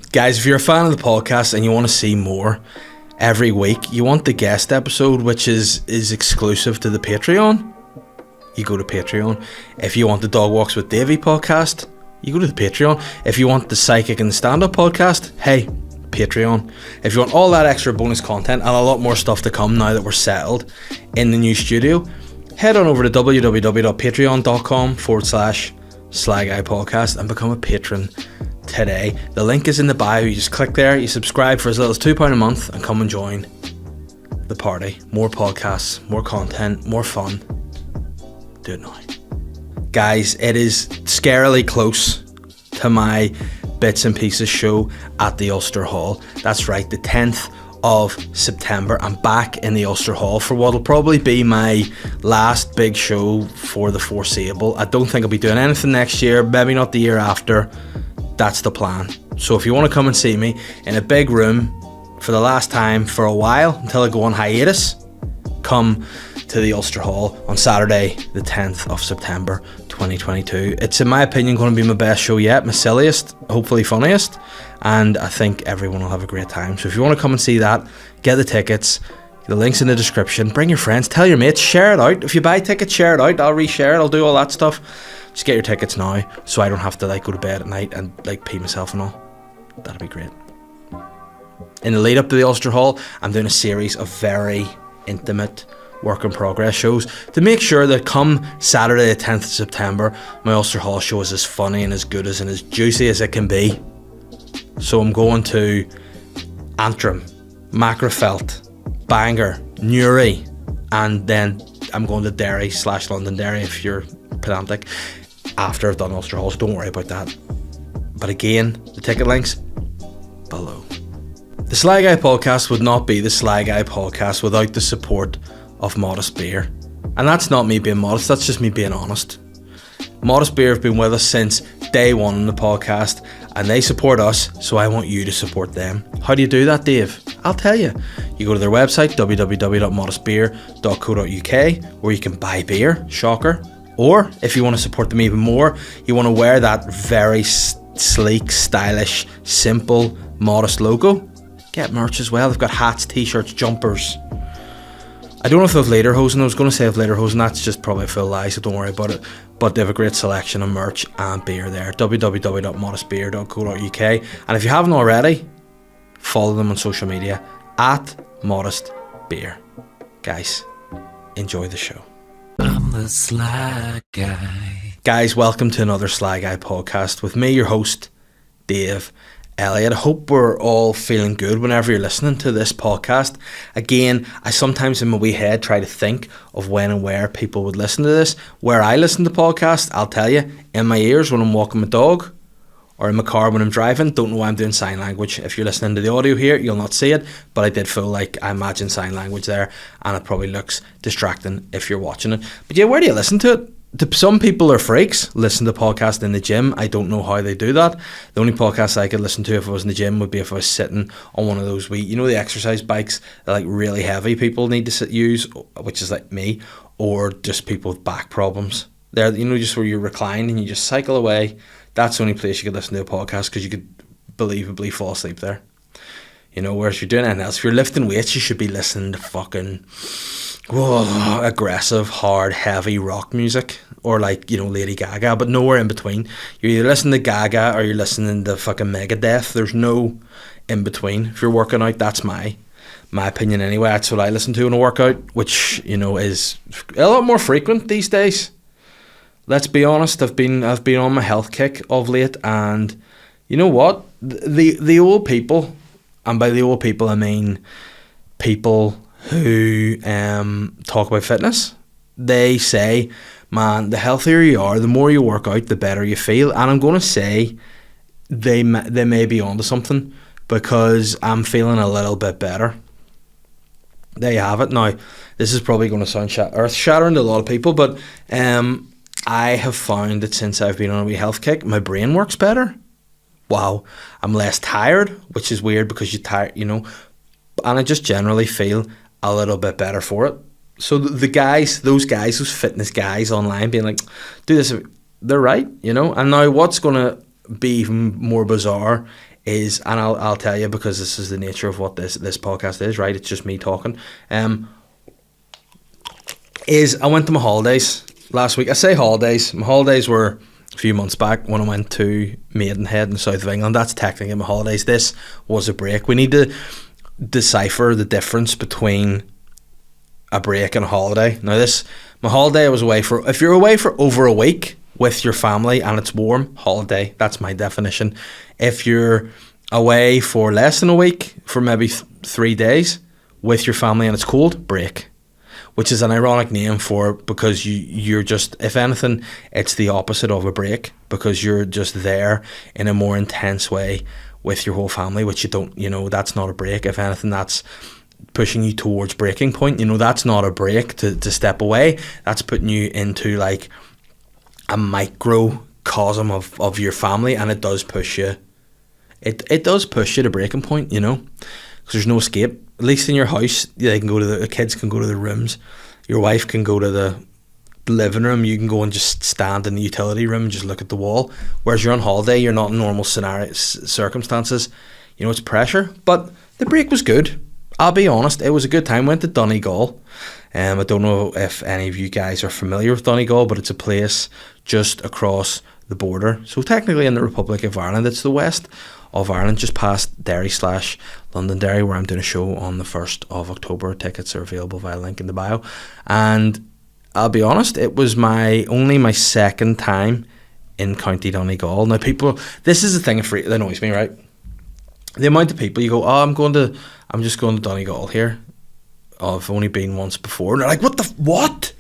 Guys, if you're a fan of the podcast and you want to see more every week, you want the guest episode, which is exclusive to the Patreon, you go to Patreon. If you want the Dog Walks with Davey podcast, you go to the Patreon. If you want the Psychic and the Stand-Up podcast, hey, Patreon. If you want all that extra bonus content and a lot more stuff to come now that we're settled in the new studio, head on over to www.patreon.com/Sly Guy Podcast and become a patron today. The link is in the bio. You just click there, you subscribe for as little as £2 a month and come and join the party. More podcasts, more content, more fun. Do it now. Guys, it is scarily close to my Bits and Pieces show at the Ulster Hall. That's right, the 10th of September. I'm back in the Ulster Hall for what will probably be my last big show for the foreseeable. I don't think I'll be doing anything next year, maybe not the year after. That's the plan. So if you want to come and see me in a big room for the last time for a while until I go on hiatus, come to the Ulster Hall on Saturday the 10th of September 2022. It's, in my opinion, going to be my best show yet, my silliest, hopefully funniest, and I think everyone will have a great time. So if you want to come and see that, get the tickets. The link's in the description. Bring your friends, tell your mates, share it out. If you buy tickets, share it out. I'll reshare it, I'll do all that stuff. Just get your tickets now so I don't have to go to bed at night and pee myself and all. That'd be great. In the lead up to the Ulster Hall, I'm doing a series of very intimate work in progress shows to make sure that come Saturday the 10th of September, my Ulster Hall show is as funny and as good and as juicy as it can be. So I'm going to Antrim, Macrofelt, Bangor, Newry, and then I'm going to Derry/Londonderry if you're pedantic after I've done Ulster Hall, so don't worry about that. But again, the ticket links below. The Sly Guy Podcast would not be the Sly Guy Podcast without the support of Modest Beer. And that's not me being modest, that's just me being honest. Modest Beer have been with us since day one on the podcast, and they support us, so I want you to support them. How do you do that, Dave? I'll tell you. You go to their website, www.modestbeer.co.uk, where you can buy beer, shocker. Or, if you want to support them even more, you want to wear that very sleek, stylish, simple, modest logo, get merch as well. They've got hats, t-shirts, jumpers. I don't know if they have lederhosen. I was going to say they have lederhosen. That's just probably a full lie, so don't worry about it. But they have a great selection of merch and beer there. www.modestbeer.co.uk. And if you haven't already, follow them on social media at Modest Beer. Guys, enjoy the show. I'm the Sly Guy. Guys, welcome to another Sly Guy podcast with me, your host, Dave Elliott. I hope we're all feeling good whenever you're listening to this podcast. Again, I sometimes in my wee head try to think of when and where people would listen to this. Where I listen to podcasts, I'll tell you, in my ears when I'm walking my dog, or in my car when I'm driving. Don't know why I'm doing sign language. If you're listening to the audio here, you'll not see it, but I did feel like I imagine sign language there, and it probably looks distracting if you're watching it. But yeah, where do you listen to it? Some people are freaks, listen to podcasts in the gym. I don't know how they do that. The only podcast I could listen to if I was in the gym would be if I was sitting on one of those wee, the exercise bikes that really heavy people need to use, which is like me, or just people with back problems. They're, just where you recline and you just cycle away. That's the only place you could listen to a podcast, because you could believably fall asleep there. Whereas if you're doing anything else, if you're lifting weights, you should be listening to fucking aggressive, hard, heavy rock music, or Lady Gaga, but nowhere in between. You're either listening to Gaga or you're listening to fucking Megadeth. There's no in between. If you're working out, that's my opinion anyway. That's what I listen to in a workout, which is a lot more frequent these days. Let's be honest. I've been on my health kick of late, and you know what? The old people, and by the old people I mean people who talk about fitness, they say, man, the healthier you are, the more you work out, the better you feel. And I'm going to say they may be onto something, because I'm feeling a little bit better. There you have it. Now, this is probably going to sound earth-shattering to a lot of people, but I have found that since I've been on a wee health kick, my brain works better. Wow. I'm less tired, which is weird because you're tired, and I just generally feel a little bit better for it. So those fitness guys online being like, do this, they're right, And now what's going to be even more bizarre is, and I'll tell you, because this is the nature of what this podcast is, right? It's just me talking. Is I went to my holidays last week. I say holidays. My holidays were a few months back when I went to Maidenhead in the south of England. That's technically my holidays. This was a break. We need to decipher the difference between a break and a holiday. Now my holiday I was away for, if you're away for over a week with your family and it's warm, holiday, that's my definition. If you're away for less than a week, for maybe 3 days with your family and it's cold, break. Which is an ironic name for it, because you're just, if anything, it's the opposite of a break, because you're just there in a more intense way with your whole family, which you don't, that's not a break. If anything, that's pushing you towards breaking point. That's not a break to step away. That's putting you into like a microcosm of your family, and it does push you. It does push you to breaking point, because there's no escape. At least in your house, they can go to the kids can go to the rooms. Your wife can go to the living room. You can go and just stand in the utility room and just look at the wall. Whereas you're on holiday, you're not in normal circumstances. It's pressure. But the break was good. I'll be honest, it was a good time. Went to Donegal. I don't know if any of you guys are familiar with Donegal, but it's a place just across the border. So technically in the Republic of Ireland, it's the west of Ireland, just past Derry/Londonderry, where I'm doing a show on the 1st of October. Tickets are available via link in the bio. And I'll be honest, it was only my second time in County Donegal. Now this is the thing that annoys me, right? The amount of people, you go, I'm just going to Donegal here. Oh, I've only been once before. And they're like, what?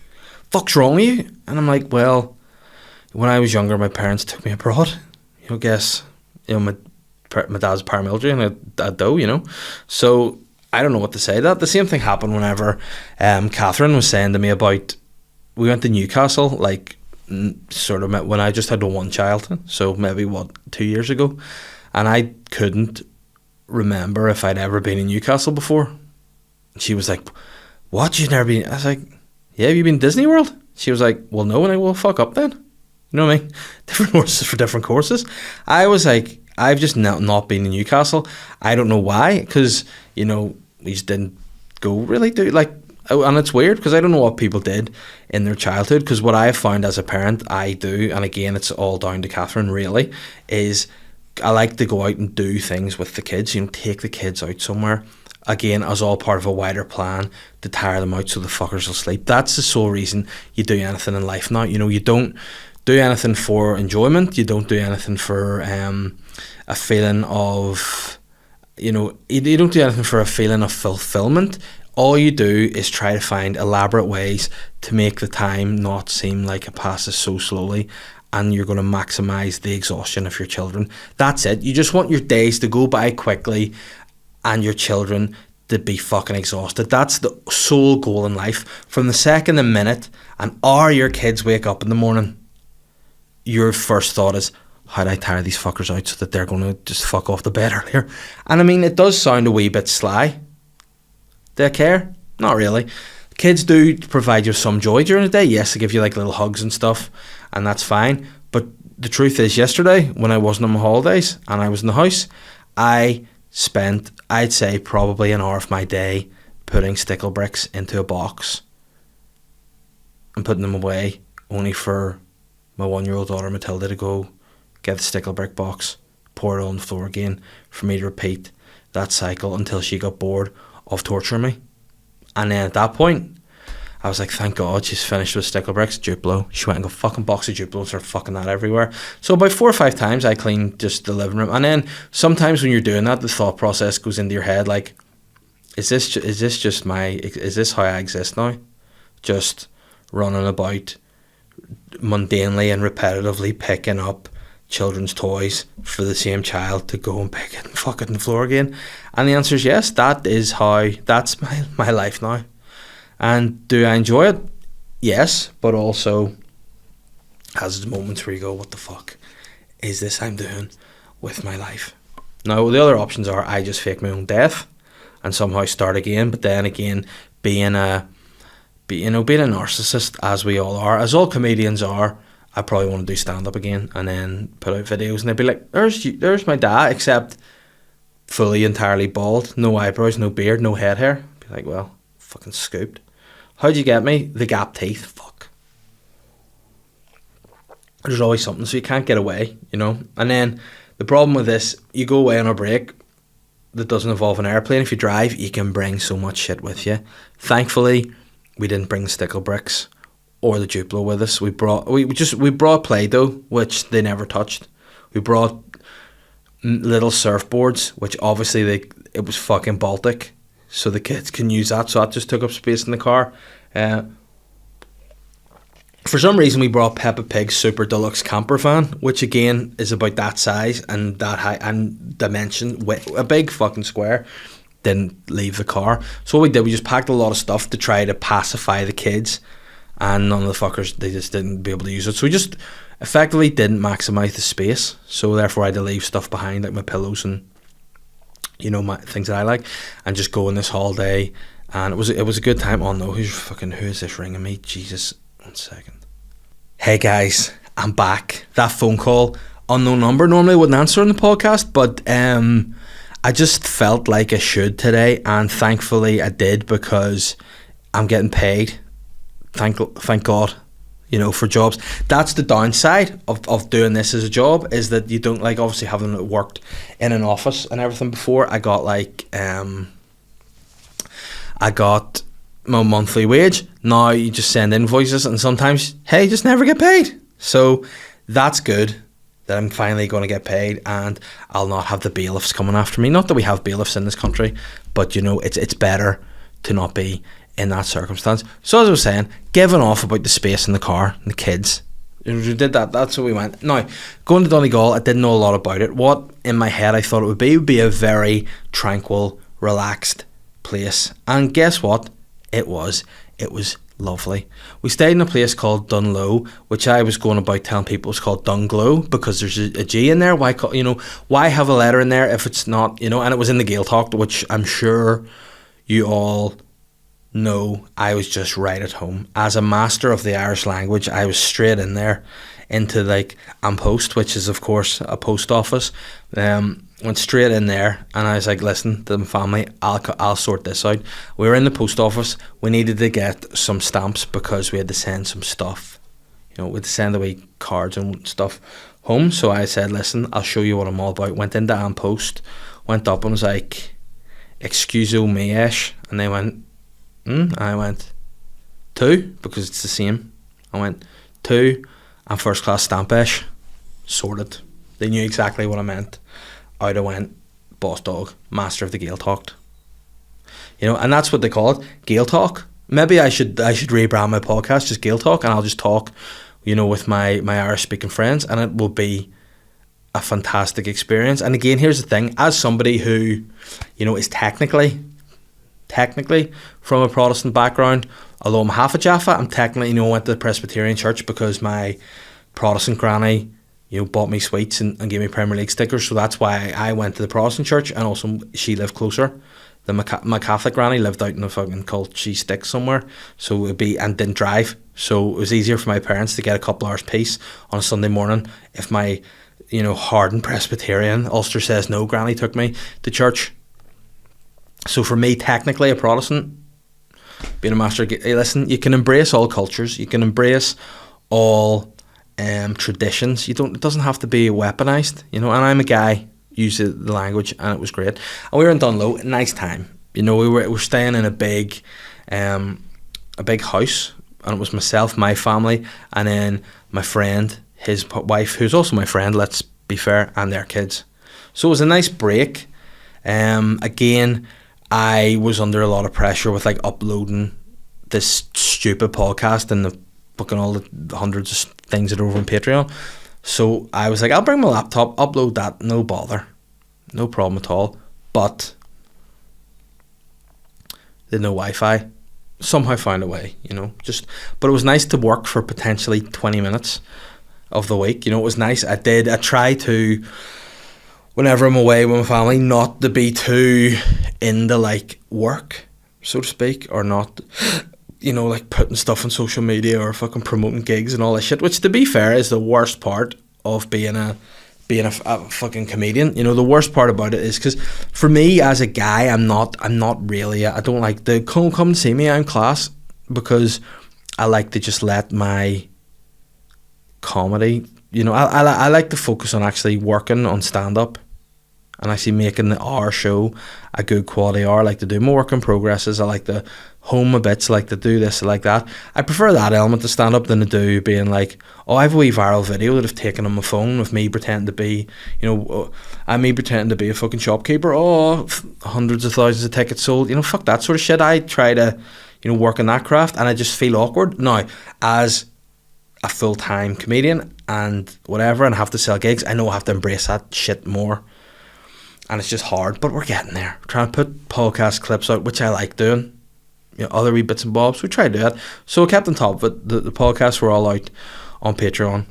Fuck's wrong with you? And I'm like, well, when I was younger, my parents took me abroad. My dad's paramilitary and a doe, So I don't know what to say to that. The same thing happened whenever Catherine was saying to me about, we went to Newcastle, like sort of when I just had one child. So maybe 2 years ago. And I couldn't remember if I'd ever been in Newcastle before. She was like, what, you've never been? I was like, yeah, have you been to Disney World? She was like, well, no. And I will fuck up then. You know what I mean? Different horses for different courses. I was like, I've just not been in Newcastle. I don't know why, because, we just didn't go really do, and it's weird, because I don't know what people did in their childhood, because what I've found as a parent, I do, and again, it's all down to Catherine, really, is I like to go out and do things with the kids, take the kids out somewhere, again, as all part of a wider plan to tire them out so the fuckers will sleep. That's the sole reason you do anything in life now. You don't do anything for enjoyment. You don't do anything for a feeling of, you don't do anything for a feeling of fulfillment. All you do is try to find elaborate ways to make the time not seem like it passes so slowly, and you're going to maximize the exhaustion of your children. That's it. You just want your days to go by quickly and your children to be fucking exhausted. That's the sole goal in life. From the second, the minute, and hour your kids wake up in the morning, your first thought is, how do I tire these fuckers out so that they're going to just fuck off the bed earlier? And I mean, it does sound a wee bit sly. Do I care? Not really. Kids do provide you some joy during the day. Yes, they give you like little hugs and stuff, and that's fine. But the truth is, yesterday, when I wasn't on my holidays and I was in the house, I spent, I'd say, probably an hour of my day putting stickle bricks into a box and putting them away, only for my 1-year-old daughter Matilda to go get the stickle brick box, pour it on the floor again, for me to repeat that cycle until she got bored of torturing me. And then at that point, I was like, thank God she's finished with stickle bricks. Duplo. She went and got a fucking box of Duplo and started fucking that everywhere. So about 4 or 5 times I cleaned just the living room. And then sometimes when you're doing that, the thought process goes into your head like, is this how I exist now? Just running about mundanely and repetitively picking up children's toys for the same child to go and pick it and fuck it on the floor again? And the answer is yes. That's my life now. And do I enjoy it? Yes, but also has moments where you go, what the fuck is this I'm doing with my life? Now, the other options are I just fake my own death and somehow start again, but then again, being a narcissist, as we all are, as all comedians are, I probably want to do stand-up again and then put out videos, and they'd be like, there's my dad, except fully entirely bald, no eyebrows, no beard, no head hair. Be like, well, fucking scooped. How'd you get me? The gap teeth. Fuck. There's always something, so you can't get away, you know. And then the problem with this, you go away on a break that doesn't involve an airplane. If you drive, you can bring so much shit with you. Thankfully, we didn't bring the stickle bricks or the Duplo with us. We brought Play-Doh, which they never touched. We brought little surfboards, which obviously it was fucking Baltic, so the kids can use that. So that just took up space in the car. For some reason, we brought Peppa Pig's Super Deluxe camper van, which again is about that size and that height and dimension, with a big fucking square. Didn't leave the car. So what we did, we just packed a lot of stuff to try to pacify the kids, and none of the fuckers, they just didn't be able to use it. So we just effectively didn't maximise the space. So therefore I had to leave stuff behind, like my pillows and, you know, my things that I like, and just go on this holiday. And it was a good time. Oh no, who is this ringing me? Jesus, 1 second. Hey guys, I'm back. That phone call, unknown number, normally I wouldn't answer on the podcast, but I just felt like I should today, and thankfully I did, because I'm getting paid. Thank God, you know, for jobs. That's the downside of doing this as a job, is that you don't, like, obviously having worked in an office and everything before, I got my monthly wage. Now you just send invoices, and sometimes, hey, you just never get paid. So that's good that I'm finally going to get paid, and I'll not have the bailiffs coming after me. Not that we have bailiffs in this country, but you know, it's better to not be in that circumstance. So as I was saying, giving off about the space in the car and the kids. We did that. That's what we went. Now, going to Donegal, I didn't know a lot about it. What in my head I thought it would be a very tranquil, relaxed place. And guess what? It was lovely. We stayed in a place called Dunlow, which I was going about telling people it's called Dunglow, because there's a G in there. Why have a letter in there if it's not, you know? And it was in the Gaeltacht, which I'm sure you all know. I was just right at home. As a master of the Irish language, I was straight in there into like An Post, which is of course a post office. Went straight in there, and I was like, listen to the family, I'll sort this out. We were in the post office. We needed to get some stamps because we had to send some stuff. You know, we had to send away cards and stuff home. So I said, listen, I'll show you what I'm all about. Went into An Post, went up and was like, excuse me-ish. And they went, I went, 2, because it's the same. I went, 2 and first class stamp-ish. Sorted. They knew exactly what I meant. Out I went, boss dog, master of the Gaeltacht. You know, and that's what they call it, Gaeltacht. Maybe I should rebrand my podcast just Gaeltacht, and I'll just talk, you know, with my Irish speaking friends, and it will be a fantastic experience. And again, here's the thing, as somebody who, you know, is technically from a Protestant background, although I'm half a Jaffa, I'm technically, you know, went to the Presbyterian church because my Protestant granny, you know, bought me sweets and gave me Premier League stickers. So that's why I went to the Protestant church, and also she lived closer than my Catholic granny lived out in a fucking cult cheese stick somewhere. So and didn't drive. So it was easier for my parents to get a couple hours peace on a Sunday morning if my, you know, hardened Presbyterian Ulster says no granny took me to church. So for me, technically a Protestant, being a master, hey, listen, you can embrace all cultures, you can embrace all traditions. It doesn't have to be weaponized, you know. And I'm a guy, used the language, and it was great. And we were in Dunlow, nice time. You know, we were staying in a big house, and it was myself, my family, and then my friend, his wife, who's also my friend, let's be fair, and their kids. So it was a nice break. Again, I was under a lot of pressure with like uploading this stupid podcast and the fucking all the hundreds of things that are over on Patreon. So I was like, I'll bring my laptop, upload that, no bother, no problem at all. But there's no Wi-Fi. Somehow found a way, you know. But it was nice to work for potentially 20 minutes of the week. You know, it was nice. I try to, whenever I'm away with my family, not to be too into like work, so to speak, or not you know, like putting stuff on social media or fucking promoting gigs and all that shit, which to be fair is the worst part of being a fucking comedian. You know, the worst part about it is because for me as a guy, I'm not really, I don't like the come and see me, I'm class, because I like to just let my comedy, you know, I like to focus on actually working on stand-up and actually making our show a good quality hour. I like to do more work in progresses. I like to home my bits. I like to do this, I like that. I prefer that element to stand up than to do being like, oh, I have a wee viral video that I've taken on my phone with me pretending to be, you know, I'm me pretending to be a fucking shopkeeper. Oh, hundreds of thousands of tickets sold. You know, fuck that sort of shit. I try to, you know, work in that craft, and I just feel awkward. Now, as a full-time comedian and whatever, and have to sell gigs, I know I have to embrace that shit more. And it's just hard, but we're getting there. We're trying to put podcast clips out, which I like doing. You know, other wee bits and bobs. We try to do that. So we kept on top of it. The podcasts were all out on Patreon.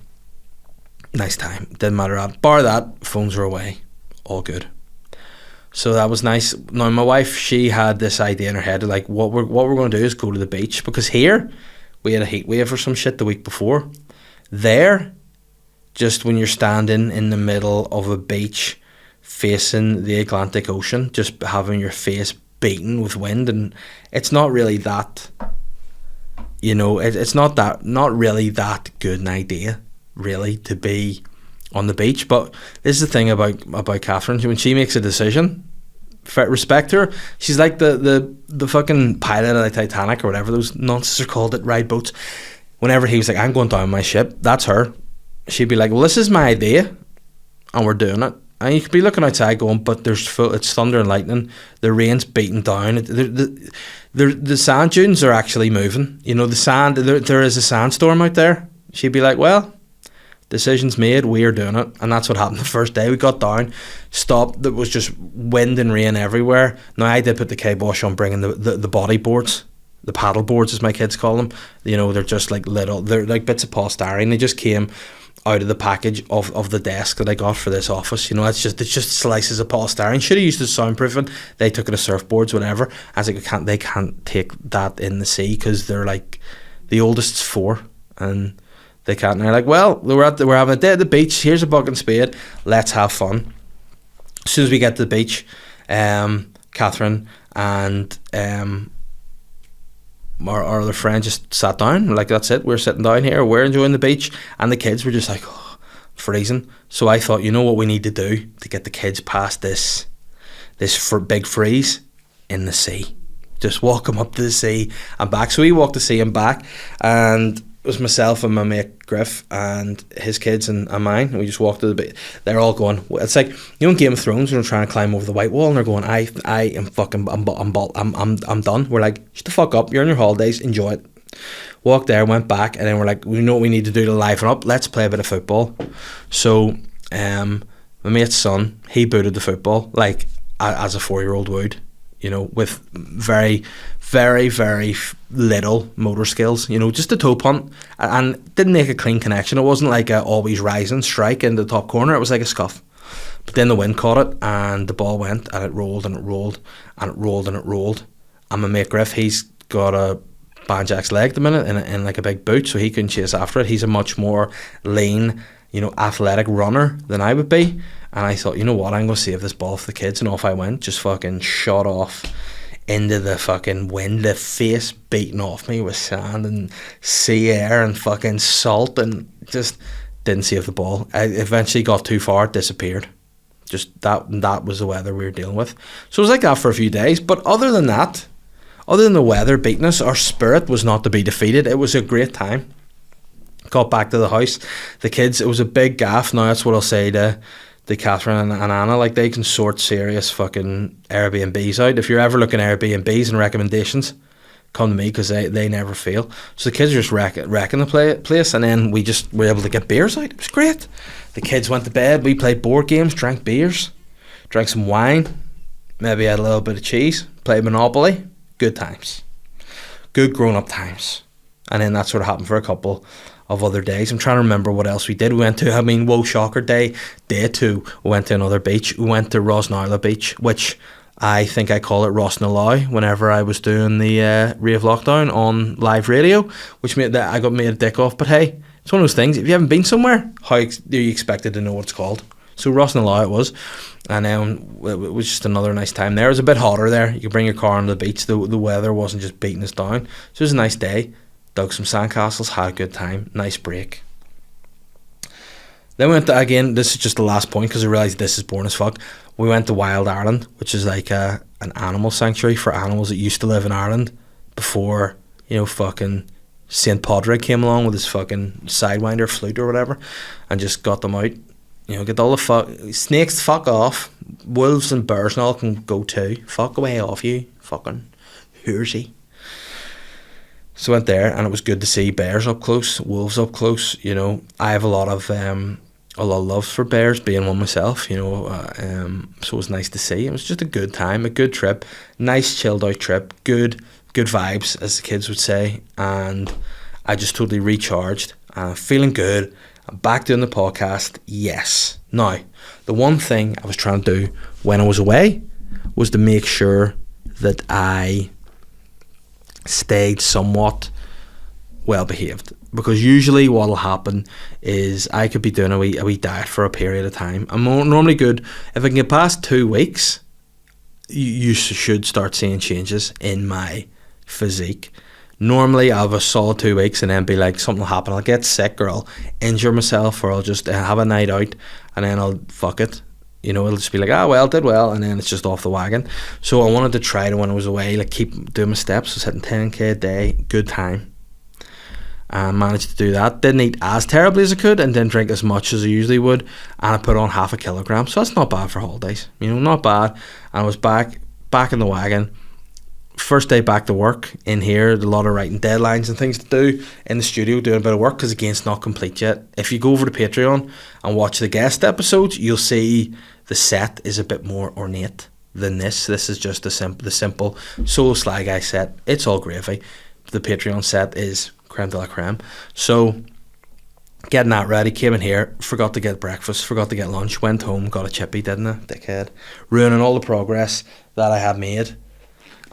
Nice time. Didn't matter that. Bar that, phones were away. All good. So that was nice. Now my wife, she had this idea in her head, like what we're going to do is go to the beach, because here we had a heat wave or some shit the week before. There, just when you're standing in the middle of a beach facing the Atlantic Ocean, just having your face beaten with wind, and it's not really that, you know, it's not really that good an idea, really, to be on the beach. But this is the thing about Catherine, when she makes a decision, respect her. She's like the fucking pilot of the Titanic or whatever those nonsense are called that ride boats. Whenever he was like, I'm going down my ship, that's her. She'd be like, well, this is my idea and we're doing it. And you could be looking outside going, but it's thunder and lightning, the rain's beating down, the sand dunes are actually moving, you know, the sand, there is a sandstorm out there. She'd be like, well, decision's made, we are doing it. And that's what happened the first day. We got down, stopped, there was just wind and rain everywhere. Now I did put the kibosh on bringing the body boards, the paddle boards as my kids call them. You know, they're just like they're like bits of polystyrene. They just came out of the package of the desk that I got for this office. You know, it's just slices of polystyrene. Should have used the soundproofing. They took it as surfboards, whatever. I was like, they can't take that in the sea because they're like, the oldest's 4 and they can't. And they're like, well, we're having a day at the beach. Here's a bucket and spade. Let's have fun. As soon as we get to the beach, Catherine and our other friend just sat down, like, that's it, we're sitting down here, we're enjoying the beach, and the kids were just like, oh, freezing. So I thought, you know what we need to do to get the kids past this big freeze? In the sea. Just walk them up to the sea and back. So we walked the sea and back, and it was myself and my mate Griff and his kids and mine, and we just walked to the beach. They're all going, it's like, you know, in Game of Thrones when they're trying to climb over the white wall and they're going, I am fucking, I'm done. We're like, shut the fuck up, you're on your holidays, enjoy it. Walked there, went back, and then we're like, we know what we need to do to liven up, let's play a bit of football. So my mate's son, he booted the football like as a 4-year-old would, you know, with very, very, very little motor skills, you know, just a toe punt, and didn't make a clean connection. It wasn't like a always rising strike in the top corner, it was like a scuff. But then the wind caught it and the ball went, and it rolled and it rolled and it rolled and it rolled. And my mate Griff, he's got a Banjack's leg at the minute in like a big boot, so he couldn't chase after it. He's a much more lean, you know, athletic runner than I would be. And I thought, you know what, I'm going to save this ball for the kids. And off I went, just fucking shot off into the fucking wind, the face beating off me with sand and sea air and fucking salt, and just didn't save the ball. I eventually got too far, it disappeared. Just that was the weather we were dealing with. So it was like that for a few days. But other than that, other than the weather beating us, our spirit was not to be defeated. It was a great time. Got back to the house. The kids, it was a big gaff. Now that's what I'll say to Catherine and Anna, like, they can sort serious fucking Airbnbs out. If you're ever looking at Airbnbs and recommendations, come to me, because they never fail. So the kids are just wrecking the place, and then we just were able to get beers out. It was great. The kids went to bed, we played board games, drank beers, drank some wine, maybe had a little bit of cheese, played Monopoly. Good times. Good grown-up times. And then that sort of happened for a couple of other days. I'm trying to remember what else we did. We went to, whoa, shocker, day 2, we went to another beach. We went to Rosnarla Beach, which I think I call it Ross na Loy whenever I was doing the Rave Lockdown on live radio, which meant that I got made a dick off. But hey, it's one of those things. If you haven't been somewhere, how do you expected to know what it's called? So Ross na Loy it was. And then it was just another nice time there. It was a bit hotter there. You could bring your car on the beach. The weather wasn't just beating us down. So it was a nice day. Dug some sandcastles, had a good time. Nice break. Then we went to, again, this is just the last point because I realised this is boring as fuck. We went to Wild Ireland, which is like an animal sanctuary for animals that used to live in Ireland before, fucking St. Padraig came along with his fucking sidewinder flute or whatever and just got them out. Get all the snakes, fuck off. Wolves and bears and all can go too. Fuck away off you, fucking hoorsy. So I went there and it was good to see bears up close, wolves up close. I have a lot of love for bears, being one myself. So it was nice to see. It was just a good time, a good trip, nice chilled out trip, good vibes as the kids would say, and I just totally recharged. Feeling good. I'm back doing the podcast. Yes. Now, the one thing I was trying to do when I was away was to make sure that I stayed somewhat well behaved, because usually what will happen is I could be doing a wee diet for a period of time. I'm normally good if I can get past 2 weeks. You should start seeing changes in my physique. Normally I'll have a solid 2 weeks and then be like, something will happen, I'll get sick or I'll injure myself or I'll just have a night out and then I'll fuck it. It'll just be like, did well, and then it's just off the wagon. So I wanted to try to, when I was away, like keep doing my steps. I was hitting 10k a day, good time. And managed to do that. Didn't eat as terribly as I could and didn't drink as much as I usually would. And I put on 0.5 kilogram. So that's not bad for holidays. Not bad. And I was back in the wagon. First day back to work in here, a lot of writing deadlines and things to do in the studio, doing a bit of work because again it's not complete yet. If you go over to Patreon and watch the guest episodes, you'll see the set is a bit more ornate than this. This is just the simple solo Sly Guy set. It's all gravy. The Patreon set is creme de la creme. So getting that ready, came in here, forgot to get breakfast, forgot to get lunch, went home, got a chippy, didn't I, dickhead, ruining all the progress that I had made.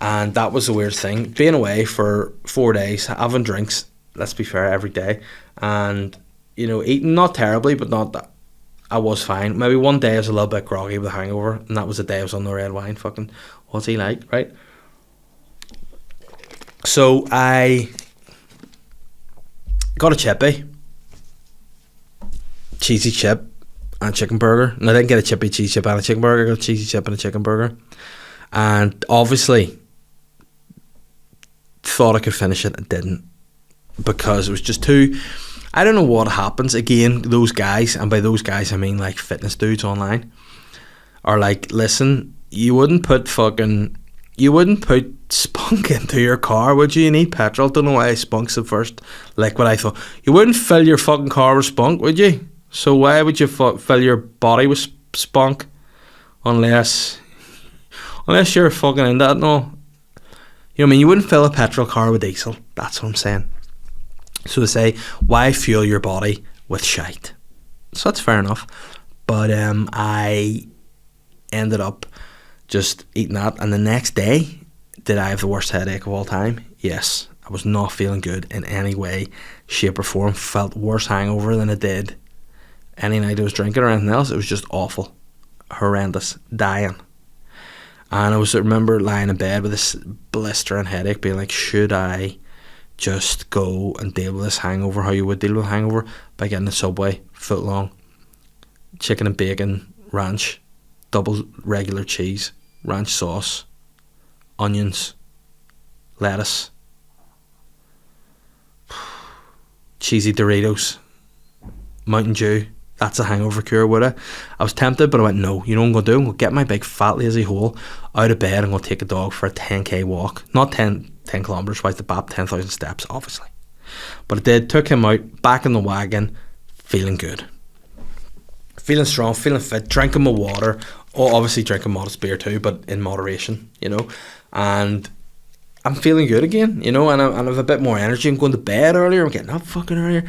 And that was the weird thing, being away for 4 days, having drinks, let's be fair, every day, and eating not terribly, but not that I was fine. Maybe one day I was a little bit groggy with a hangover, and that was the day I was on the red wine. Fucking what's he like, right? So I got a chippy, cheesy chip and a chicken burger. And I didn't get a chippy, cheese chip and a chicken burger. I got a cheesy chip and a chicken burger, and obviously thought I could finish it and didn't, because it was just too, I don't know what happens. Again, those guys, and by those guys I mean like fitness dudes online, are like, listen, you wouldn't put spunk into your car, would you? You need petrol. Don't know why spunk's the first liquid I thought. You wouldn't fill your fucking car with spunk, would you? So why would you fill your body with spunk unless you're fucking in that? No, you wouldn't fill a petrol car with diesel. That's what I'm saying. So they say, why fuel your body with shite? So that's fair enough. But I ended up just eating that, and the next day, did I have the worst headache of all time? Yes. I was not feeling good in any way, shape or form. Felt worse hangover than I did any night I was drinking or anything else. It was just awful, horrendous, dying. And I remember lying in bed with this blistering headache, being like, should I just go and deal with this hangover how you would deal with a hangover, by getting a Subway foot long, chicken and bacon ranch, double regular cheese, ranch sauce, onions, lettuce, cheesy Doritos, Mountain Dew. That's a hangover cure, would I? I was tempted, but I went, no, you know what I'm going to do? I'm going to get my big fat lazy hole out of bed and I'm going to take a dog for a 10k walk. Not 10 kilometres, right, the BAP, 10,000 steps, obviously. But I did, took him out, back in the wagon, feeling good. Feeling strong, feeling fit, drinking my water. Oh, obviously drinking modest beer too, but in moderation, And I'm feeling good again, and I have a bit more energy. I'm going to bed earlier, I'm getting up fucking earlier.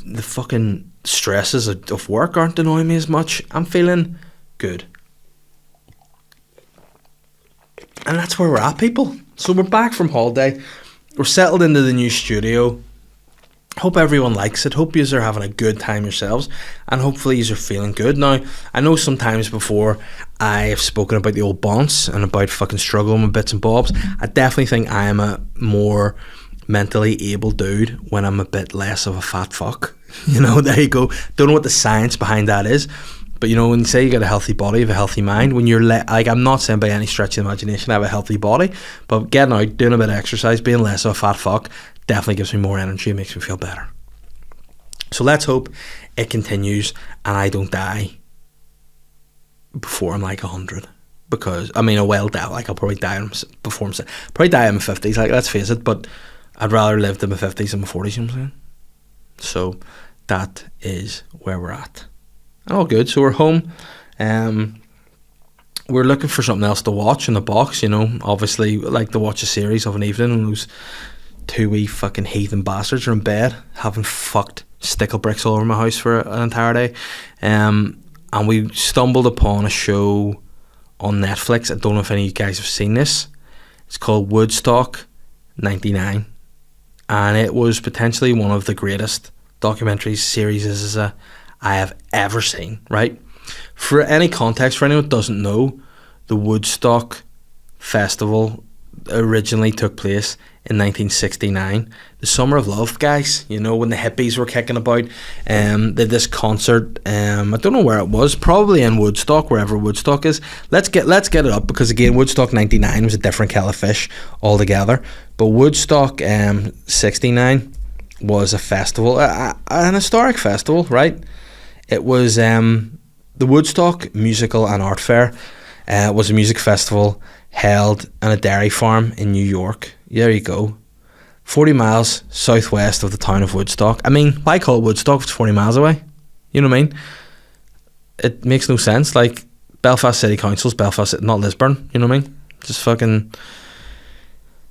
The fucking stresses of work aren't annoying me as much. I'm feeling good. And that's where we're at, people. So we're back from holiday. We're settled into the new studio. Hope everyone likes it. Hope you are having a good time yourselves. And hopefully you are feeling good. Now, I know sometimes before I have spoken about the old bounce and about fucking struggling with bits and bobs. I definitely think I am a more mentally able dude when I'm a bit less of a fat fuck. You know, there you go. Don't know what the science behind that is. But you know, when you say you got a healthy body, you have a healthy mind. When you're like, I'm not saying by any stretch of the imagination I have a healthy body, but getting out, doing a bit of exercise, being less of a fat fuck, definitely gives me more energy. It makes me feel better. So let's hope it continues and I don't die before I'm like 100. Because I mean, I'll probably die before I'm probably die in my 50s. Like, let's face it. But I'd rather live in my 50s than my 40s. You know what I'm saying? So that is where we're at. All good. So we're home. We're looking for something else to watch in the box, you know. Obviously, like to watch a series of an evening and those two wee fucking heathen bastards are in bed having fucked stickle bricks all over my house for an entire day. And we stumbled upon a show on Netflix. I don't know if any of you guys have seen this. It's called Woodstock 99. And it was potentially one of the greatest documentary series I have ever seen, right? For any context, for anyone who doesn't know, the Woodstock Festival originally took place in 1969. The Summer of Love, guys, you know, when the hippies were kicking about. They did this concert, I don't know where it was, probably in Woodstock, wherever Woodstock is. Let's get it up, because again, Woodstock 99 was a different kettle of fish altogether. But Woodstock 69 was a festival, an historic festival, right? It was the Woodstock Musical and Art Fair. Was a music festival held on a dairy farm in New York. There you go. 40 miles southwest of the town of Woodstock. I mean, why call it Woodstock if it's 40 miles away? You know what I mean? It makes no sense. Like, Belfast City Council's Belfast, not Lisburn. You know what I mean? Just fucking...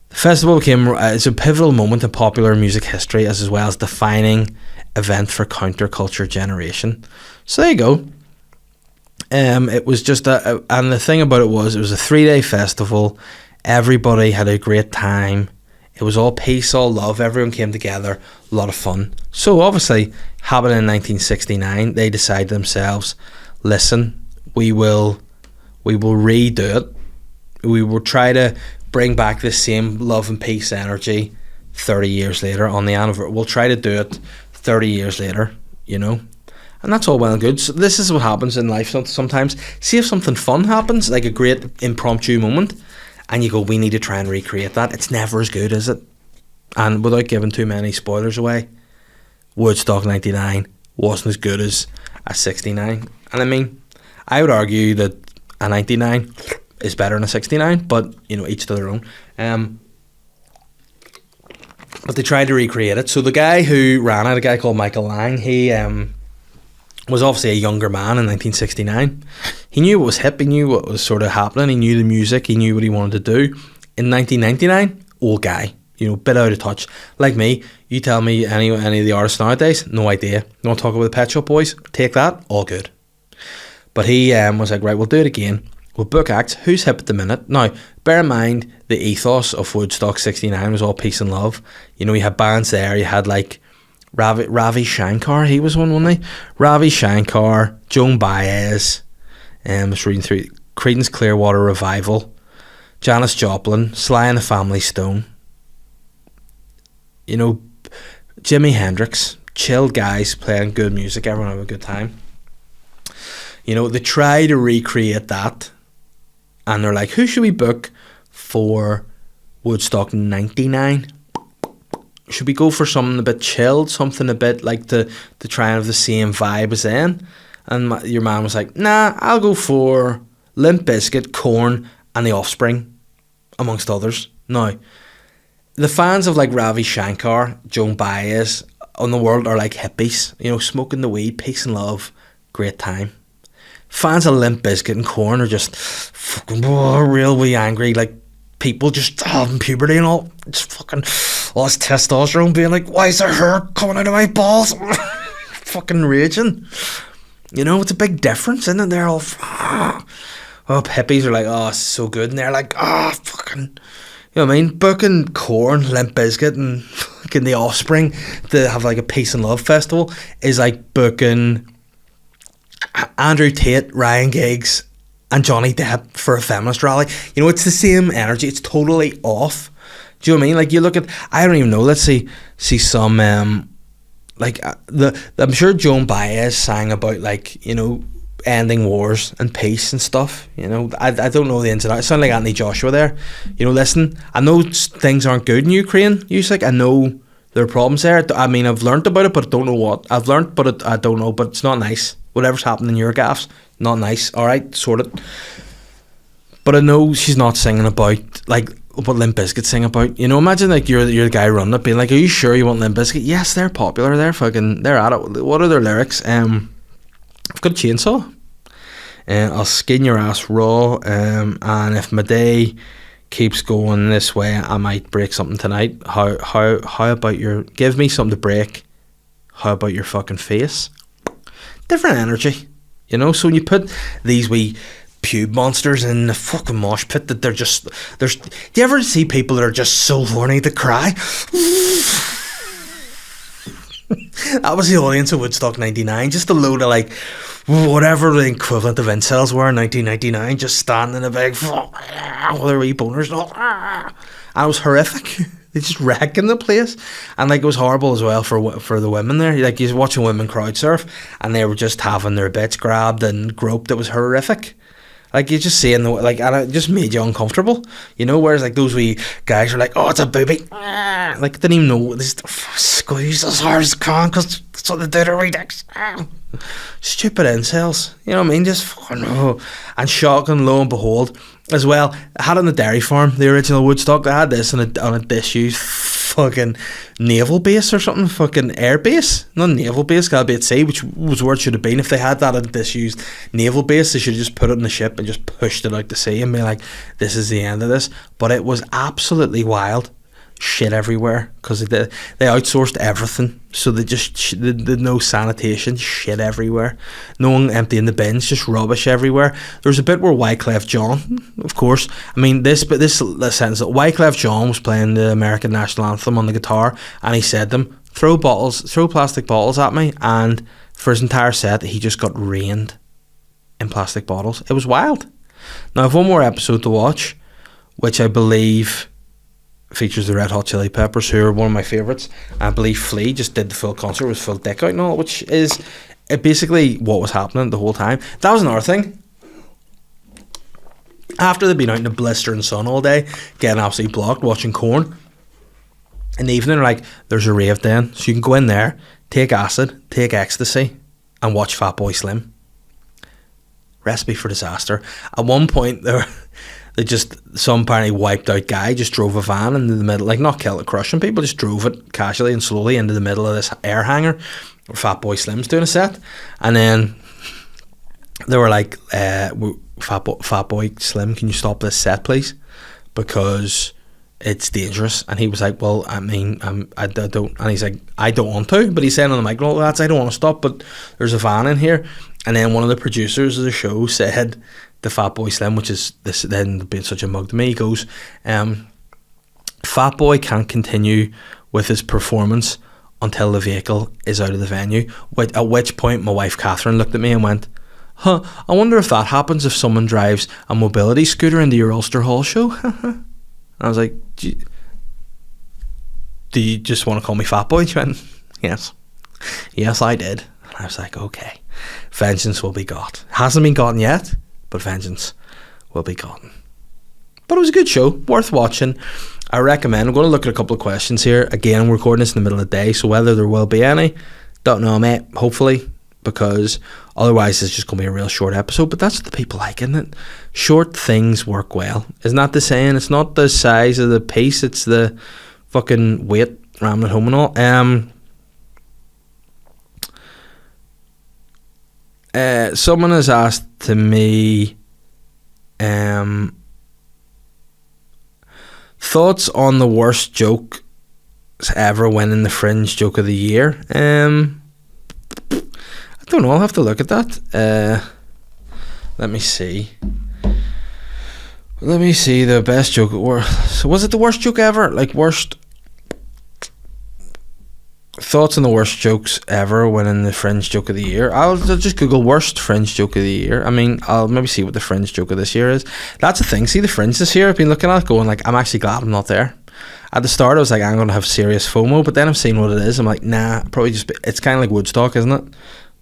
The festival became it's a pivotal moment in popular music history, as well as defining event for counterculture generation. So there you go. It was just and the thing about it was a 3-day festival. Everybody had a great time. It was all peace, all love. Everyone came together. A lot of fun. So obviously, happening in 1969, they decided themselves, listen, we will redo it. We will try to bring back the same love and peace energy 30 years later on the anniversary. We'll try to do it 30 years later, you know. And that's all well and good. So this is what happens in life sometimes. See if something fun happens, like a great impromptu moment, and you go, we need to try and recreate that. It's never as good, is it? And without giving too many spoilers away, Woodstock 99 wasn't as good as a 69. And I mean, I would argue that a 99 is better than a 69, but, you know, each to their own. But they tried to recreate it. So the guy who ran it, a guy called Michael Lang, he was obviously a younger man in 1969. He knew what was hip, he knew what was sort of happening, he knew the music, he knew what he wanted to do. In 1999, old guy, you know, bit out of touch. Like me, you tell me any of the artists nowadays, no idea. You want to talk about the Pet Shop Boys? Take that, all good. But he was like, right, we'll do it again. We'll book acts. Who's hip at the minute? Now, bear in mind, the ethos of Woodstock 69 was all peace and love. You know, you had bands there. You had, like, Ravi Shankar. He was one, wasn't he? Ravi Shankar, Joan Baez. I was reading through Creedence Clearwater Revival. Janis Joplin. Sly and the Family Stone. You know, Jimi Hendrix. Chilled guys playing good music. Everyone having a good time. You know, they try to recreate that. And they're like, who should we book for Woodstock 99? Should we go for something a bit chilled, something a bit like to try and have the same vibe as then? And your man was like, nah, I'll go for Limp Bizkit, Korn, and The Offspring, amongst others. Now, the fans of like Ravi Shankar, Joan Baez, on the world are like hippies, you know, smoking the weed, peace and love, great time. Fans of Limp Bizkit and Korn are just fucking real wee angry, like people just having puberty and all, just fucking all this testosterone being like, why is there hair coming out of my balls? Fucking raging. You know, it's a big difference, isn't it? They're all hippies are like, oh, it's so good, and they're like, oh, fucking, you know what I mean? Booking Korn, Limp Bizkit, and fucking The Offspring to have like a peace and love festival is like booking Andrew Tate, Ryan Giggs, and Johnny Depp for a feminist rally. You know, it's the same energy. It's totally off. Do you know what I mean? Like, you look at, I don't even know. Let's see some I'm sure Joan Baez sang about, like, you know, ending wars and peace and stuff. You know, I don't know the ins and outs. I sound like Anthony Joshua there. You know, listen, I know things aren't good in Ukraine. I know there are problems there. I mean, I've learnt about it, but I don't know what. I've learnt, but I don't know. But it's not nice. Whatever's happening in your gaffs, not nice. All right, sort it. But I know she's not singing about, like, what Limp Bizkit sing about. You know, imagine, like, you're the guy running it, being like, are you sure you want Limp Bizkit? Yes, they're popular. They're at it. What are their lyrics? I've got a chainsaw. I'll skin your ass raw. And if my day keeps going this way, I might break something tonight. How about give me something to break? How about your fucking face? Different energy, you know. So when you put these wee pube monsters in the fucking mosh pit, that do you ever see people that are just so horny to cry? That was the audience of Woodstock 99, just a load of, like, whatever the equivalent of incels were in 1999, just standing in a big with their wee boners and all. And it was horrific. They just wrecking the place, and, like, it was horrible as well for the women there. Like, you're watching women crowd surf, and they were just having their bits grabbed and groped. It was horrific. Like, you're just seeing and it just made you uncomfortable, you know. Whereas, like, those wee guys are like, oh, it's a booby, like, didn't even know. They just squeeze as hard as they can because that's what they do to wee dicks. Stupid incels, you know what I mean? Just fucking and shocking, lo and behold, as well, I had on the dairy farm, the original Woodstock, they had this on a disused fucking naval base or something, fucking air base, not naval base, gotta be at sea, which was where it should have been. If they had that at a disused naval base, they should have just put it in the ship and just pushed it out to sea and be like, this is the end of this. But it was absolutely wild. Shit everywhere, because they outsourced everything, so they just did no sanitation. Shit everywhere, no one emptying the bins, just rubbish everywhere. There's a bit where Wyclef Jean, of course, I mean this sentence that Wyclef Jean was playing the American national anthem on the guitar, and he said to them, throw plastic bottles at me, and for his entire set he just got rained in plastic bottles. It was wild. Now I've one more episode to watch, which I believe features the Red Hot Chili Peppers, who are one of my favourites. I believe Flea just did the full concert with full dick out and all, which is basically what was happening the whole time. That was another thing. After they'd been out in the blistering sun all day, getting absolutely blocked, watching Korn, in the evening, like, there's a rave den, so you can go in there, take acid, take ecstasy, and watch Fatboy Slim. Recipe for disaster. At one point, some apparently wiped out guy just drove a van into the middle, like, not kill it, crushing people, just drove it casually and slowly into the middle of this air hangar where Fatboy Slim's doing a set. And then they were like, Fatboy Slim, can you stop this set, please? Because it's dangerous. And he was like, well, I mean, I don't, and he's like, I don't want to, but he's saying on the mic, well, lads, I don't want to stop, but there's a van in here. And then one of the producers of the show said to Fatboy Slim, which is this then being such a mug to me, he goes, Fatboy can't continue with his performance until the vehicle is out of the venue. At which point my wife Catherine looked at me and went, I wonder if that happens if someone drives a mobility scooter into your Ulster Hall show. And I was like, do you just want to call me Fatboy? She went, yes I did. And I was like, okay, vengeance will be got. Hasn't been gotten yet, but vengeance will be gotten. But it was a good show, worth watching. I recommend. I'm going to look at a couple of questions here. Again, we're recording this in the middle of the day, so whether there will be any, don't know, mate. Hopefully, because otherwise it's just going to be a real short episode. But that's what the people like, isn't it? Short things work well. Isn't that the saying? It's not the size of the piece, it's the fucking weight ramming it home and all. Someone has asked to me thoughts on the worst joke ever winning the Fringe Joke of the Year. I don't know, I'll have to look at that. Let me see. Let me see the best joke. So was it the worst joke ever? Like worst thoughts on the worst jokes ever winning the Fringe Joke of the Year. I'll just Google worst Fringe Joke of the Year. I mean, I'll maybe see what the Fringe Joke of this year is. That's the thing. See the Fringe this year. I've been looking at it, going like, I'm actually glad I'm not there. At the start, I was like, I'm going to have serious FOMO, but then I've seen what it is. I'm like, nah, probably just. It's kind of like Woodstock, isn't it?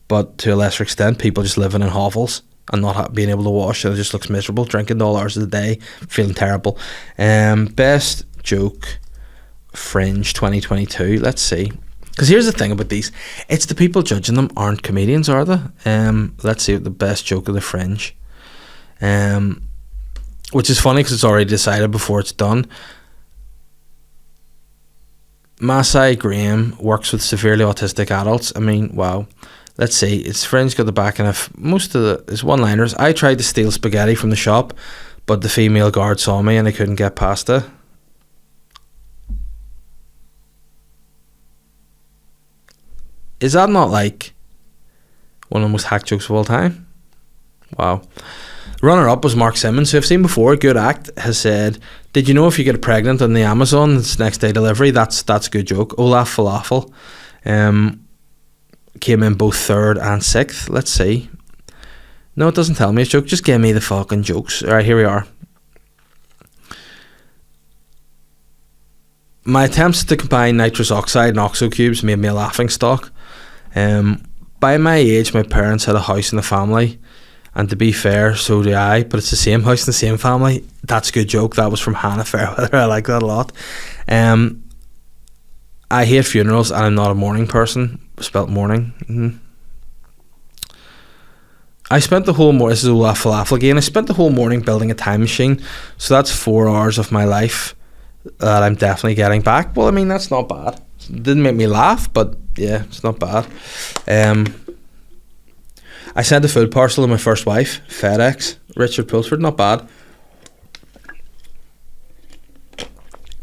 But to a lesser extent, people just living in hovels and not being able to wash, and it just looks miserable, drinking all hours of the day, feeling terrible. Best joke Fringe 2022. Let's see, because here's the thing about these, it's the people judging them aren't comedians, are they? Let's see what the best joke of the Fringe, which is funny because it's already decided before it's done. Masai Graham works with severely autistic adults. I mean, wow. Let's see, it's Fringe got the backing of most of his one-liners. I tried to steal spaghetti from the shop, but the female guard saw me and I couldn't get pasta. Is that not like one of the most hack jokes of all time? Wow. Runner-up was Mark Simmons, who I've seen before, good act, has said, did you know if you get pregnant on the Amazon, it's next day delivery? That's a good joke. Olaf Falafel came in both 3rd and 6th. Let's see. No, it doesn't tell me a joke. Just give me the fucking jokes. Alright, here we are. My attempts to combine nitrous oxide and oxo cubes made me a laughing stock. By my age, my parents had a house in the family, and to be fair, so do I, but it's the same house in the same family. That's a good joke. That was from Hannah Fairweather. I like that a lot. I hate funerals and I'm not a morning person. Spelt morning. I spent the whole morning, this is Olaf Falafel again, I spent the whole morning building a time machine, so that's 4 hours of my life that I'm definitely getting back. Well, I mean, that's not bad. It didn't make me laugh, but yeah, it's not bad. I sent a food parcel to my first wife, FedEx, Richard Pulsford, not bad.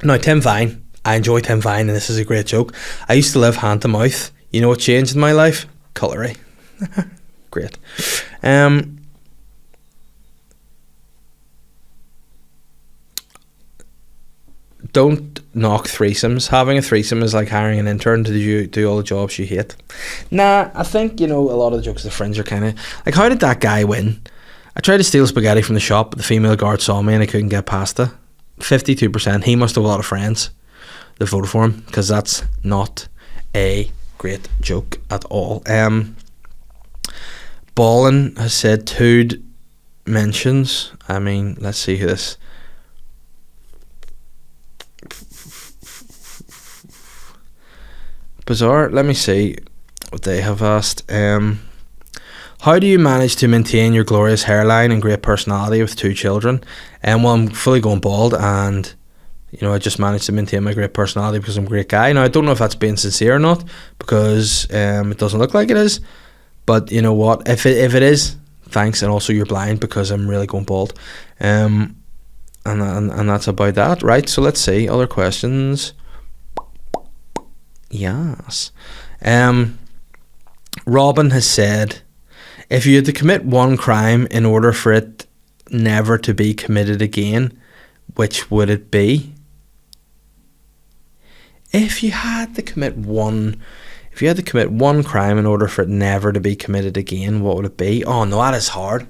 Now, Tim Vine, I enjoy Tim Vine, and this is a great joke. I used to live hand to mouth. You know what changed in my life? Cutlery. Great. Don't knock threesomes. Having a threesome is like hiring an intern to do all the jobs you hate. Nah, I think, a lot of the jokes of the Fringe are kind of like, how did that guy win? I tried to steal spaghetti from the shop, but the female guard saw me and I couldn't get pasta. 52%. He must have a lot of friends that voted for him, because that's not a great joke at all. Ballin has said 2 mentions. I mean, let's see who this. Bizarre. Let me see what they have asked. How do you manage to maintain your glorious hairline and great personality with 2 children? Well, I'm fully going bald, and I just managed to maintain my great personality because I'm a great guy. Now, I don't know if that's being sincere or not, because it doesn't look like it is. But you know what? If it is, thanks. And also, you're blind, because I'm really going bald. And that's about that, right? So let's see other questions. Yes. Robin has said, if you had to commit one crime in order for it never to be committed again, which would it be? If you had to commit one crime in order for it never to be committed again, what would it be? Oh no, that is hard,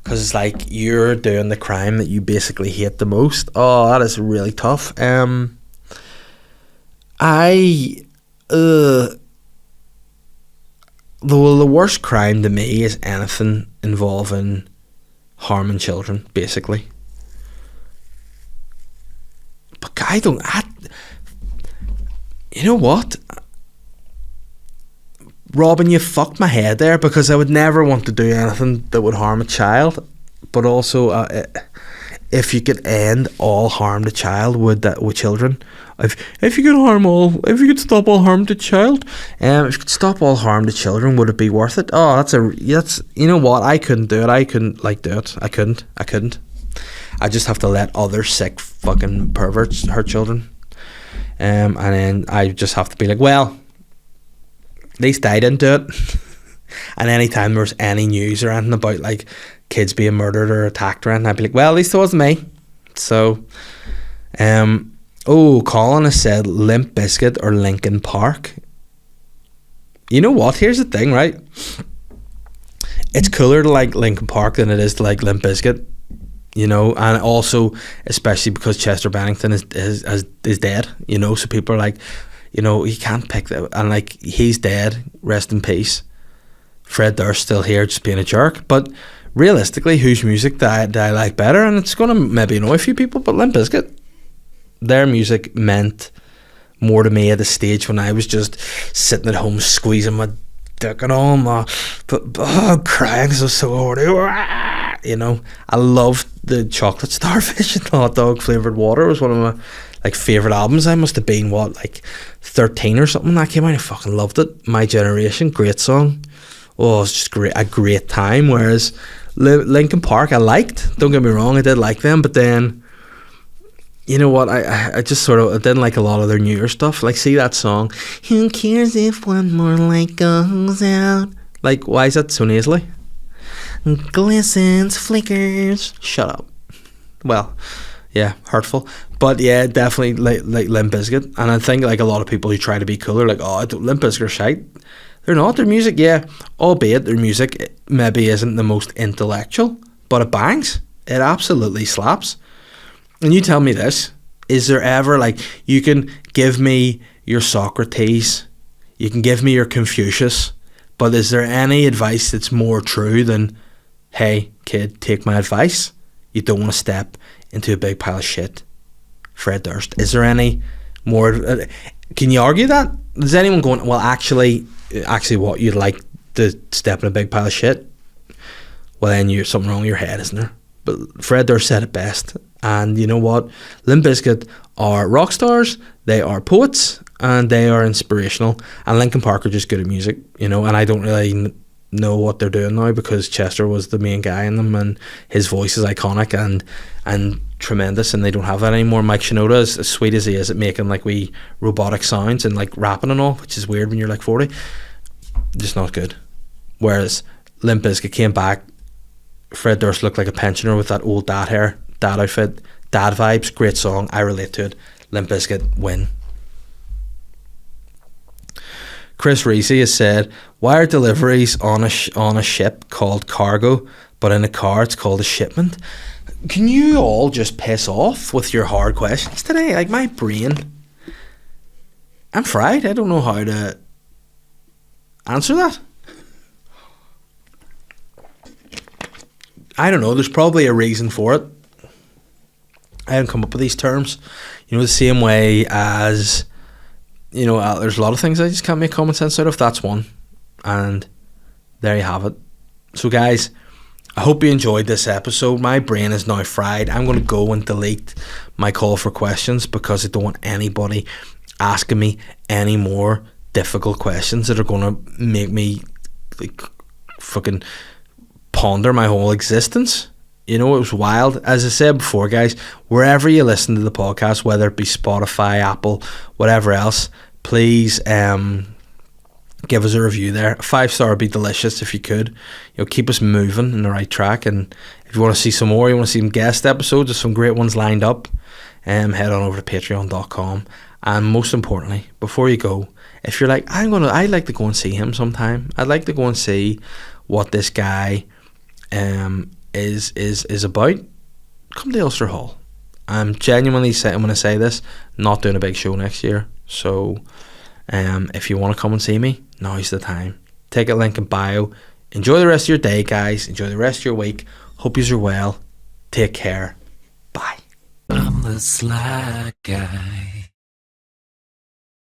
because it's like you're doing the crime that you basically hate the most. Oh, that is really tough. The worst crime to me is anything involving harming children, basically. But you know what? Robin, you fucked my head there, because I would never want to do anything that would harm a child. But also, if you could end all harm to child, with children, if you could stop all harm to child, if you could stop all harm to children, would it be worth it? Oh, that's you know what? I couldn't do it. I couldn't do it. I couldn't. I just have to let other sick fucking perverts hurt children, and then I just have to be like, well, at least I didn't do it. And anytime there's any news or anything about like kids being murdered or attacked or anything, I'd be like, well, at least it wasn't me. So, Colin has said Limp Bizkit or Linkin Park. You know what? Here's the thing, right? It's cooler to like Linkin Park than it is to like Limp Bizkit. You know, and also especially because Chester Bennington is dead. You know, so people are like, you know, you can't pick that, and like he's dead. Rest in peace. Fred Durst still here, just being a jerk. But realistically, whose music do I like better? And it's gonna maybe annoy a few people, but Limp Bizkit, their music meant more to me at the stage when I was just sitting at home squeezing my dick and all, crying because I was so horny. You know, I loved the Chocolate Starfish and Hot Dog Flavoured Water. It was one of my like favourite albums. I must have been like 13 or something that came out. I fucking loved it. My Generation, great song. Oh, it was just a great time. Whereas Linkin Park I liked, don't get me wrong, I did like them, but then you know what, I just sort of, I didn't like a lot of their newer stuff. Like, see that song, who cares if one more light goes out? Like, why is that so nasally? Glistens, flickers, shut up. Well, yeah, hurtful. But yeah, definitely like Limp Bizkit. And I think like a lot of people who try to be cooler, like, oh, Limp Bizkit are shite. They're not. Their music, yeah, albeit their music maybe isn't the most intellectual, but it bangs. It absolutely slaps. And you tell me this, is there ever, like, you can give me your Socrates, you can give me your Confucius, but is there any advice that's more true than, hey, kid, take my advice? You don't want to step into a big pile of shit. Fred Durst. Is there any more, can you argue that? Is anyone going, well, actually what, you'd like to step in a big pile of shit? Well, then you're something wrong with your head, isn't there? But Fred Durst said it best. And you know what? Limp Bizkit are rock stars, they are poets, and they are inspirational. And Linkin Park are just good at music, you know. And I don't really know what they're doing now because Chester was the main guy in them, and his voice is iconic and tremendous. And they don't have that anymore. Mike Shinoda, as sweet as he is at making like wee robotic sounds and like rapping and all, which is weird when you're like 40, just not good. Whereas Limp Bizkit came back. Fred Durst looked like a pensioner with that old dad hair, dad outfit, dad vibes. Great song, I relate to it. Limp Bizkit win. Chris Reese has said, why are deliveries on a ship called cargo, but in a car it's called a shipment? Can you all just piss off with your hard questions today? Like, my brain, I'm fried. I don't know how to answer that. I don't know, there's probably a reason for it. I haven't come up with these terms. You know, the same way as, you know, there's a lot of things I just can't make common sense out of. That's one. And there you have it. So guys, I hope you enjoyed this episode. My brain is now fried. I'm going to go and delete my call for questions because I don't want anybody asking me any more difficult questions that are going to make me like fucking ponder my whole existence. You know, it was wild. As I said before, guys, wherever you listen to the podcast, whether it be Spotify, Apple, whatever else, please give us a review there. A 5-star would be delicious if you could. You know, keep us moving in the right track. And if you want to see some more, you want to see some guest episodes, there's some great ones lined up, head on over to patreon.com. And most importantly, before you go, if you're like, I'd like to go and see him sometime. I'd like to go and see what this guy is about. Come to Ulster Hall. I'm genuinely saying, when I say this, not doing a big show next year. So if you want to come and see me, now's the time. Ticket link in bio. Enjoy the rest of your day, guys. Enjoy the rest of your week. Hope you're well. Take care. Bye. I'm the Sly Guy.